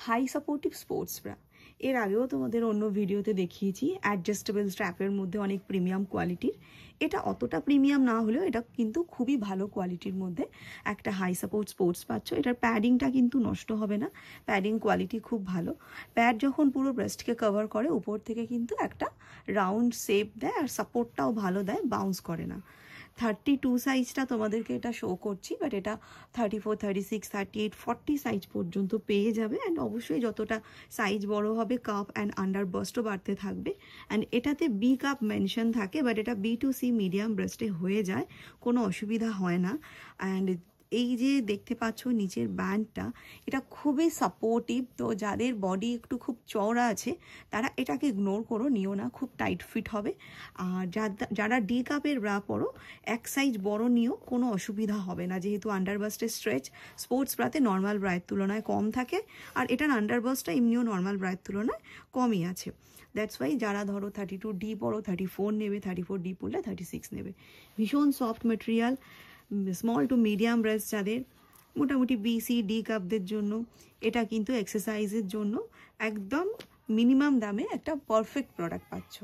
High supportive sports bra. এর আগেও তোমাদের অন্য ভিডিওতে দেখিয়েছি অ্যাডজাস্টেবল স্ট্র্যাপের মধ্যে অনেক প্রিমিয়াম কোয়ালিটির। এটা অতটা প্রিমিয়াম না হলেও এটা কিন্তু খুবই ভালো কোয়ালিটির মধ্যে একটা হাই সাপোর্ট স্পোর্টস পাচ্ছ। এটার প্যাডিংটা কিন্তু নষ্ট হবে না, প্যাডিং কোয়ালিটি খুব ভালো। প্যাড যখন পুরো ব্রেস্টকে কভার করে উপর থেকে কিন্তু একটা রাউন্ড শেপ দেয় আর সাপোর্টটাও ভালো দেয়, বাউন্স করে না। 32 সাইজটা তোমাদেরকে এটা শো করছি, বাট এটা 34, 36, 38, 40 সাইজ পর্যন্ত পেয়ে যাবে। অ্যান্ড অবশ্যই যতটা সাইজ বড় হবে কাপ অ্যান্ড আন্ডার বাস্টও বাড়তে থাকবে। অ্যান্ড এটাতে বি কাপ মেনশন থাকে, বাট এটা B2C মিডিয়াম ব্রেস্টে হয়ে যায়, কোনো অসুবিধা হয় না। অ্যান্ড এই যে দেখতে পাচ্ছ নিচের ব্যান্ডটা, এটা খুবই সাপোর্টিভ। তো যাদের বডি একটু খুব চওড়া আছে তারা এটাকে ইগনোর করো, নিও না, খুব টাইট ফিট হবে। আর যারা ডি কাপের ব্রা পরো এক সাইজ বড় নিও, কোনো অসুবিধা হবে না, যেহেতু আন্ডারবাস্টের স্ট্রেচ স্পোর্টস ব্রাতে নর্মাল ব্রায়ের তুলনায় কম থাকে, আর এটার আন্ডারবাস্টটা এমনিও নর্মাল ব্রায়ের তুলনায় কমই আছে। দ্যাটস ওয়াই যারা ধরো 32D পরো 34 নেবে, 34D পরলে 36 নেবে। ভীষণ soft material, small to medium breast যাদের, মোটামুটি BC-D কাপদের জন্য এটা কিন্তু এক্সারসাইজের জন্য একদম মিনিমাম দামে একটা পারফেক্ট প্রোডাক্ট পাচ্ছ।